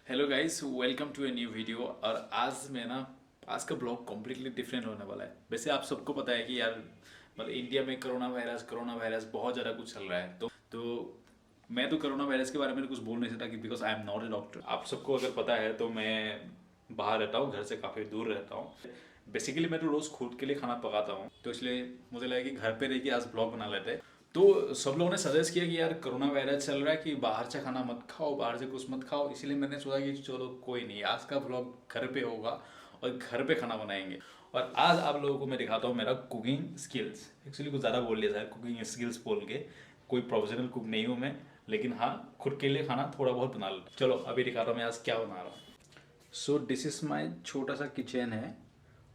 Hello guys, welcome to a new video. और आज का ब्लॉग कम्प्लीटली डिफरेंट होने वाला है। वैसे आप सबको पता है कि यार मतलब इंडिया में कोरोना वायरस बहुत ज़्यादा कुछ चल रहा है। तो मैं तो कोरोना वायरस के बारे में कुछ बोल नहीं सकता कि because I am not a doctor. आप सबको अगर पता है तो मैं बाहर रहता हूँ, घर से काफ़ी दूर रहता हूँ। बेसिकली मैं तो रोज़ खुद के लिए खाना पकाता हूँ, तो इसलिए मुझे लगा कि घर पे रह के आज ब्लॉग बना लेते हैं। तो सब लोगों ने सजेस्ट किया कि यार कोरोना वायरस चल रहा है कि बाहर से खाना मत खाओ, बाहर से कुछ मत खाओ। इसीलिए मैंने सोचा कि चलो कोई नहीं, आज का व्लॉग घर पे होगा और घर पे खाना बनाएंगे। और आज आप लोगों को मैं दिखाता हूँ मेरा कुकिंग स्किल्स। एक्चुअली कुछ ज़्यादा बोल लिया था कुकिंग स्किल्स बोल के। कोई प्रोफेशनल कुक नहीं हूँ मैं, लेकिन हाँ खुद के लिए खाना थोड़ा बहुत बना लेता हूँ। चलो अभी दिखाता हूँ मैं आज क्या बना रहा हूँ। सो दिस इज़ माई छोटा सा किचन है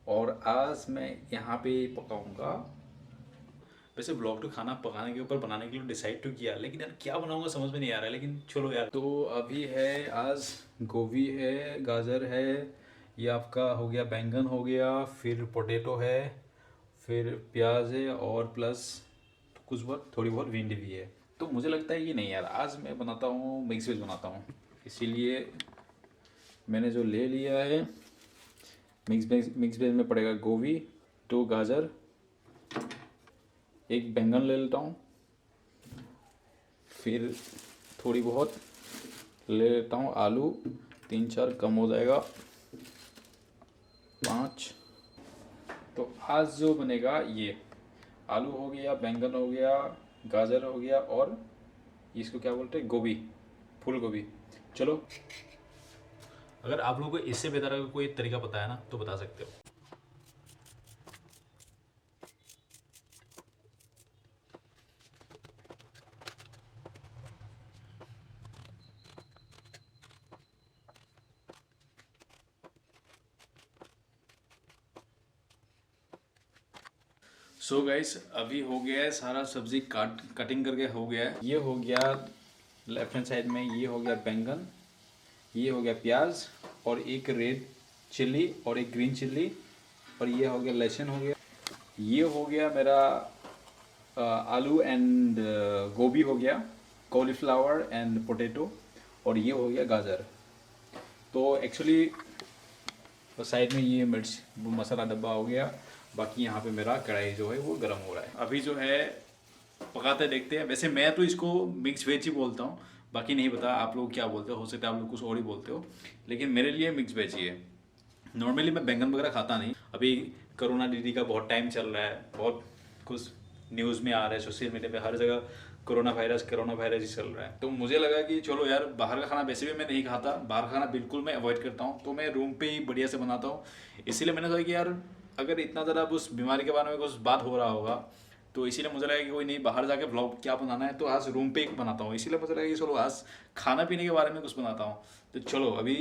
और आज मैं यहाँ पे पकाऊंगा। वैसे ब्लॉग तो खाना पकाने के ऊपर बनाने के लिए डिसाइड तो किया, लेकिन यार क्या बनाऊंगा समझ में नहीं आ रहा है। लेकिन चलो यार, तो अभी है आज गोभी है, गाजर है, ये आपका हो गया बैंगन हो गया, फिर पोटैटो है, फिर प्याज है और प्लस कुछ बहुत थोड़ी बहुत भिंडी भी है। तो मुझे लगता है कि नहीं यार, आज मैं बनाता हूँ मिक्स वेज बनाता हूँ। इसीलिए मैंने जो ले लिया है मिक्स वेज में पड़ेगा गोभी, 2 गाजर, एक बैंगन ले लेता हूँ, फिर थोड़ी बहुत ले लेता हूँ आलू, 3-4 कम हो जाएगा, 5। तो आज जो बनेगा ये आलू हो गया, बैंगन हो गया, गाजर हो गया और इसको क्या बोलते हैं, गोभी, फूल गोभी। चलो, अगर आप लोगों को इससे बेहतर अगर कोई तरीका पता है ना तो बता सकते हो। सो गाइस, अभी हो गया है सारा सब्जी कटिंग करके हो गया है। ये हो गया लेफ्ट हैंड साइड में, ये हो गया बैंगन, ये हो गया प्याज और एक रेड चिल्ली और एक ग्रीन चिल्ली, और ये हो गया लहसुन हो गया। ये हो गया मेरा आलू एंड गोभी हो गया, कॉलीफ्लावर एंड पोटैटो, और ये हो गया गाजर। तो एक्चुअली साइड में ये मिर्च मसाला डब्बा हो गया। बाकी यहाँ पे मेरा कढ़ाई जो है वो गर्म हो रहा है। अभी जो है पकाते देखते हैं। वैसे मैं तो इसको मिक्स वेज ही बोलता हूँ, बाकी नहीं पता आप लोग क्या बोलते हो सकता है आप लोग कुछ और ही बोलते हो, लेकिन मेरे लिए मिक्स वेज ही है। नॉर्मली मैं बैंगन वगैरह खाता नहीं। अभी कोरोना दीदी का बहुत टाइम चल रहा है, बहुत कुछ न्यूज़ में आ रहा है, सोशल मीडिया पे हर जगह कोरोना वायरस ही चल रहा है। तो मुझे लगा कि चलो यार, बाहर का खाना वैसे भी मैं नहीं खाता, बाहर का खाना बिल्कुल मैं अवॉइड करता हूँ, तो मैं रूम पे ही बढ़िया से बनाता हूँ। इसीलिए मैंने सोचा कि यार अगर इतना ज़्यादा उस बीमारी के बारे में कुछ बात हो रहा होगा, तो इसीलिए मुझे लगा कि कोई नहीं, बाहर जाके व्लॉग क्या बनाना है, तो आज रूम पे ही बनाता हूँ। इसीलिए मुझे लगा कि चलो आज खाना पीने के बारे में कुछ बनाता हूँ। तो चलो अभी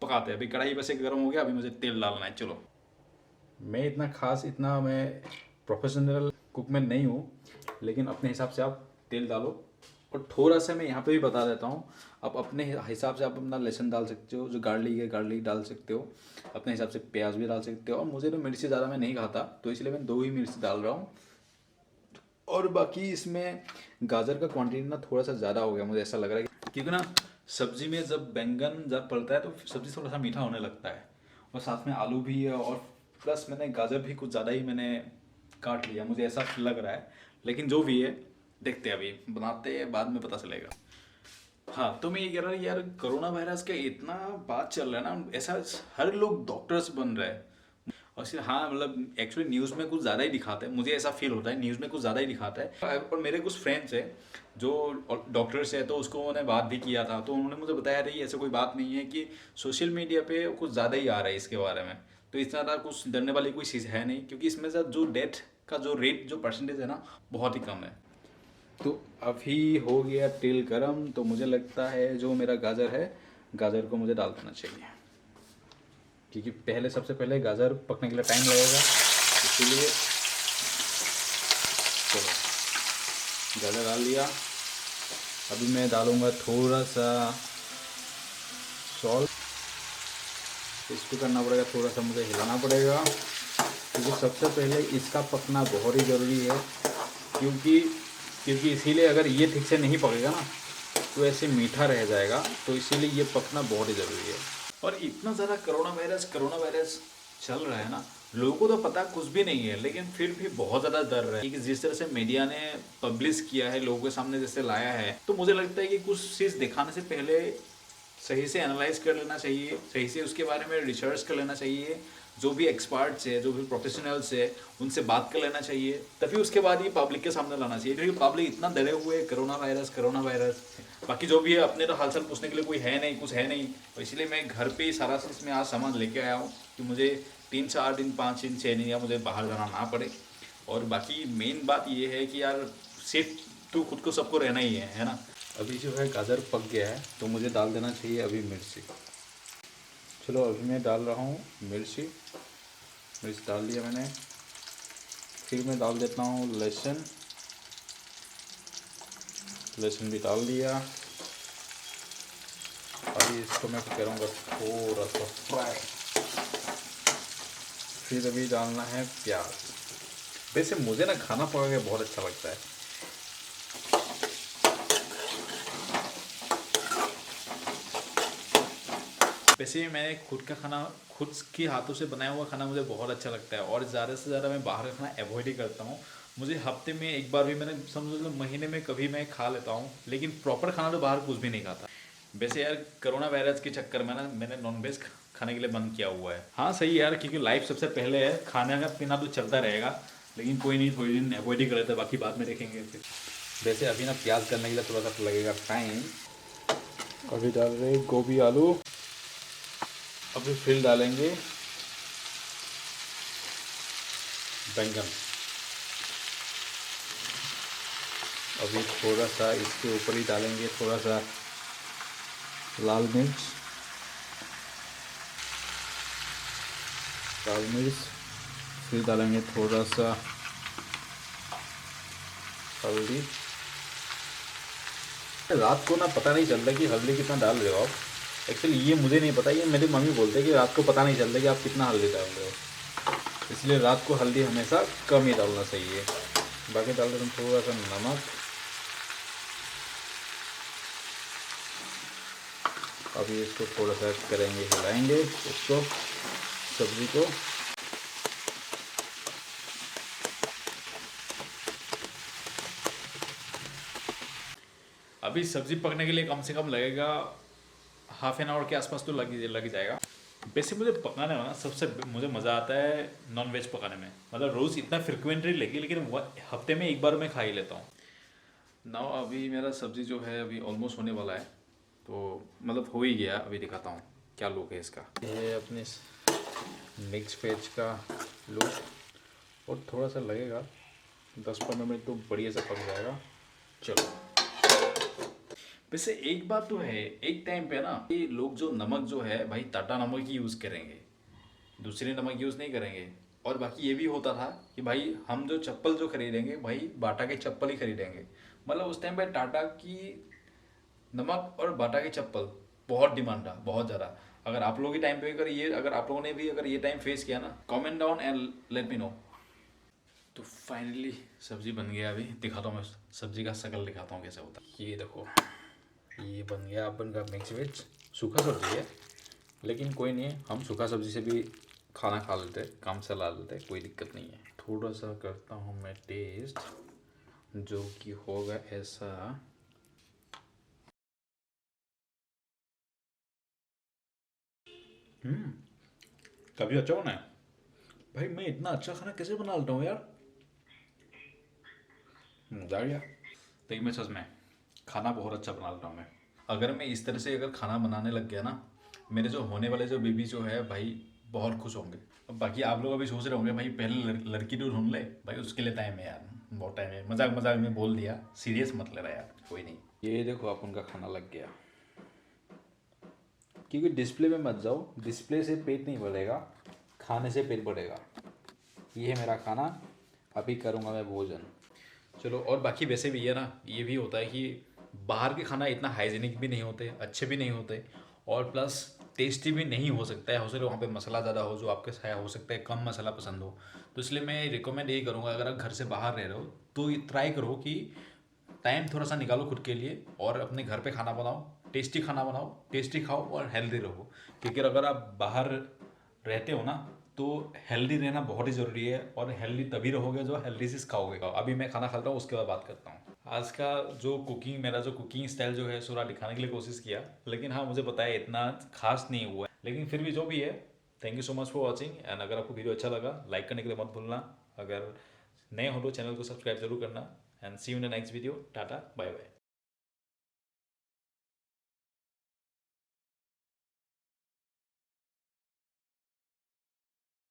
पकाते हैं। अभी कढ़ाई वैसे गर्म हो गया, अभी मुझे तेल डालना है। चलो, मैं इतना खास, इतना मैं प्रोफेशनल कुक में नहीं हूँ, लेकिन अपने हिसाब से आप तेल डालो। और थोड़ा सा मैं यहाँ पे भी बता देता हूँ, आप अपने हिसाब से आप अपना लहसुन डाल सकते हो, जो गार्लिक है गार्लिक डाल सकते हो, अपने हिसाब से प्याज भी डाल सकते हो। और मुझे तो मिर्ची ज़्यादा मैं नहीं खाता, तो इसलिए मैं 2 ही मिर्ची डाल रहा हूँ। और बाकी इसमें गाजर का क्वांटिटी ना थोड़ा सा ज़्यादा हो गया, मुझे ऐसा लग रहा है क्योंकि ना सब्जी में जब बैंगन जब पड़ता है तो सब्जी थोड़ा सा मीठा होने लगता है, और साथ में आलू भी है, और प्लस मैंने गाजर भी कुछ ज़्यादा ही मैंने काट लिया, मुझे ऐसा लग रहा है। लेकिन जो भी है देखते हैं, अभी बनाते हैं, बाद में पता चलेगा। हाँ, तो मैं ये कह रहा हूँ यार, कोरोना वायरस का इतना बात चल रहा है ना, ऐसा हर लोग डॉक्टर्स बन रहे हैं। और सिर्फ हाँ मतलब एक्चुअली न्यूज़ में कुछ ज़्यादा ही दिखाता है, मुझे ऐसा फील होता है न्यूज़ में कुछ ज़्यादा ही दिखाता है। और मेरे कुछ फ्रेंड्स हैं जो डॉक्टर्स है, तो उसको उन्होंने बात भी किया था, तो उन्होंने मुझे बताया रही ऐसा कोई बात नहीं है, कि सोशल मीडिया पे कुछ ज़्यादा ही आ रहा है इसके बारे में। तो इतना ज़्यादा कुछ डरने वाली कोई चीज़ है नहीं, क्योंकि इसमें से जो डेथ का जो रेट, जो परसेंटेज है ना, बहुत ही कम है। तो अभी हो गया तेल गरम, तो मुझे लगता है जो मेरा गाजर है, गाजर को मुझे डाल देना चाहिए, क्योंकि पहले सबसे पहले गाजर पकने के लिए टाइम लगेगा, इसीलिए। चलो, गाजर डाल दिया। अभी मैं डालूँगा थोड़ा सा सॉल्ट। इसको करना पड़ेगा, थोड़ा सा मुझे हिलाना पड़ेगा, क्योंकि सबसे पहले इसका पकना बहुत ही ज़रूरी है। क्योंकि क्योंकि इसीलिए अगर ये ठीक से नहीं पकेगा ना, तो ऐसे मीठा रह जाएगा, तो इसीलिए ये पकना बहुत ही ज़रूरी है। और इतना ज़्यादा कोरोना वायरस चल रहा है ना, लोगों को तो पता कुछ भी नहीं है, लेकिन फिर भी बहुत ज़्यादा डर रहा है कि जिस तरह से मीडिया ने पब्लिश किया है, लोगों के सामने जैसे लाया है, तो मुझे लगता है कि कुछ चीज़ दिखाने से पहले सही से एनालाइज कर लेना चाहिए, सही से उसके बारे में रिसर्च कर लेना चाहिए, जो भी एक्सपर्ट्स है, जो भी प्रोफेशनल्स है, उनसे बात कर लेना चाहिए, तभी उसके बाद ही पब्लिक के सामने लाना चाहिए। क्योंकि पब्लिक इतना डरे हुए है, कोरोना वायरस, बाकी जो भी है अपने तो हालचाल पूछने के लिए कोई है नहीं, कुछ है नहीं। तो इसलिए मैं घर पे ही सारा चीज़ में आज सामान लेके आया हूँ कि मुझे 3-4 दिन 5 दिन 6 दिन या मुझे बाहर जाना ना पड़े। और बाकी मेन बात ये है कि यार सेफ तो खुद को सबको रहना ही है ना। अभी जो है गाजर पक गया है, तो मुझे डाल देना चाहिए अभी मिर्ची। चलो अभी मैं डाल रहा हूँ मिर्च डाल दिया मैंने। फिर मैं डाल देता हूँ लहसुन भी डाल दिया। अभी इसको मैं करूँगा थोड़ा सा फ्राई। फिर अभी डालना है प्याज। वैसे मुझे ना खाना पका के बहुत अच्छा लगता है। वैसे मैंने खुद का खाना, खुद के हाथों से बनाया हुआ खाना मुझे बहुत अच्छा लगता है, और ज़्यादा से ज़्यादा मैं बाहर का खाना अवॉइड ही करता हूँ। मुझे हफ्ते में एक बार भी, मैंने समझ लो महीने में कभी मैं खा लेता हूँ, लेकिन प्रॉपर खाना तो बाहर कुछ भी नहीं खाता। वैसे यार कोरोना वायरस के चक्कर में ना मैंने नॉनवेज खाने के लिए बंद किया हुआ है। हाँ सही यार, क्योंकि लाइफ सबसे पहले है, खाना का पीना तो चलता रहेगा, लेकिन कोई नहीं, थोड़ी दिन अवॉइड ही कर लेते, बाकी बाद में देखेंगे फिर। वैसे अभी ना प्याज करने के लिए थोड़ा सा लगेगा टाइम। अभी डाल रहे गोभी आलू। अभी फिर डालेंगे बैंगन। अभी थोड़ा सा इसके ऊपर ही डालेंगे थोड़ा सा लाल मिर्च, फिर डालेंगे थोड़ा सा हल्दी। रात को ना पता नहीं चलता कि हल्दी कितना डाल रहे हो आप। एक्चुअली ये मुझे नहीं पता, ये मेरी मम्मी बोलते हैं कि रात को पता नहीं चलता कि आप कितना हल्दी डाल रहे हो, इसलिए रात को हल्दी हमेशा कम ही डालना चाहिए। बाकी डाल देते हैं थोड़ा सा नमक। अभी इसको थोड़ा सा करेंगे, हिलाएंगे इसको, सब्ज़ी को। अभी सब्ज़ी पकने के लिए कम से कम लगेगा हाफ एन आवर के आसपास, तो लग जाएगा। वैसे मुझे पकाने में ना सबसे मुझे मज़ा आता है नॉन वेज पकाने में। मतलब रोज़ इतना फ्रिक्वेंटली लगी, लेकिन हफ्ते में एक बार मैं खा ही लेता हूँ। नाउ अभी मेरा सब्ज़ी जो है अभी ऑलमोस्ट होने वाला है, तो मतलब हो ही गया। अभी दिखाता हूँ क्या लुक है इसका। ये है अपने मिक्स वेज का लुक, और थोड़ा सा लगेगा 10-15 मिनट तो बढ़िया से पक जाएगा। चलो, वैसे एक बात तो है, एक टाइम पे ना ये लोग जो नमक जो है भाई टाटा नमक ही यूज़ करेंगे, दूसरे नमक यूज़ नहीं करेंगे। और बाकी ये भी होता था कि भाई हम जो चप्पल जो खरीदेंगे भाई बाटा के चप्पल ही खरीदेंगे। मतलब उस टाइम पे टाटा की नमक और बाटा की चप्पल बहुत डिमांड था, बहुत ज़्यादा। अगर आप लोगों के टाइम पे अगर आप लोगों ने भी अगर ये टाइम फेस किया ना, comment down and let me know. तो फाइनली सब्ज़ी बन गया। अभी दिखाता हूँ मैं सब्ज़ी का शकल दिखाता हूँ कैसे होता है। ये देखो, ये बन गया अपन का मिक्स वेज। सूखा सब्ज़ी है, लेकिन कोई नहीं है, हम सूखा सब्ज़ी से भी खाना खा लेते हैं, काम चला लेते हैं, कोई दिक्कत नहीं है। थोड़ा सा करता हूँ मैं टेस्ट, जो कि होगा ऐसा। कभी अच्छा बना है भाई। मैं इतना अच्छा खाना कैसे बना लेता हूँ यार, मजा आ गया। देखिए मैं सच में खाना बहुत अच्छा बना लेता हूँ मैं। अगर मैं इस तरह से अगर खाना बनाने लग गया ना, मेरे जो होने वाले जो बेबी जो है भाई बहुत खुश होंगे। अब बाकी आप लोग अभी सोच रहे होंगे भाई पहले लड़की तो ढूंढ ले भाई, उसके लिए टाइम है यार, बहुत टाइम है। मजाक मजाक में बोल दिया, सीरियस मत लेना यार, कोई नहीं। ये देखो आप उनका खाना लग गया, क्योंकि डिस्प्ले में मत जाओ, डिस्प्ले से पेट नहीं भरेगा, खाने से पेट भरेगा। ये है मेरा खाना, अभी करूँगा मैं भोजन। चलो, और बाकी वैसे भी है ना, ये भी होता है कि बाहर के खाना इतना हाइजीनिक भी नहीं होते, अच्छे भी नहीं होते, और प्लस टेस्टी भी नहीं हो सकता है। हो सकता है वहाँ पे मसाला ज़्यादा हो, जो आपके साया हो सकता है कम मसाला पसंद हो। तो इसलिए मैं रिकमेंड यही करूँगा, अगर आप घर से बाहर रह रहे हो तो ये ट्राई करो कि टाइम थोड़ा सा निकालो खुद के लिए और अपने घर पे खाना बनाओ, टेस्टी खाना बनाओ, टेस्टी खाओ और हेल्दी रहो। क्योंकि अगर आप बाहर रहते हो ना तो हेल्दी रहना बहुत ही ज़रूरी है, और हेल्दी तभी रहोगे जो हेल्दी चीज़ खाओगे। अभी मैं खाना खाता हूँ, उसके बाद बात करता हूँ। आज का जो मेरा जो कुकिंग स्टाइल जो है थोड़ा दिखाने के लिए कोशिश किया, लेकिन हाँ मुझे पता है इतना खास नहीं हुआ है, लेकिन फिर भी जो भी है, thank you so much for watching. And अगर आपको वीडियो अच्छा लगा लाइक करने के लिए मत भूलना, अगर नए हो तो चैनल को सब्सक्राइब जरूर करना। And see you in the next video. Tata bye bye.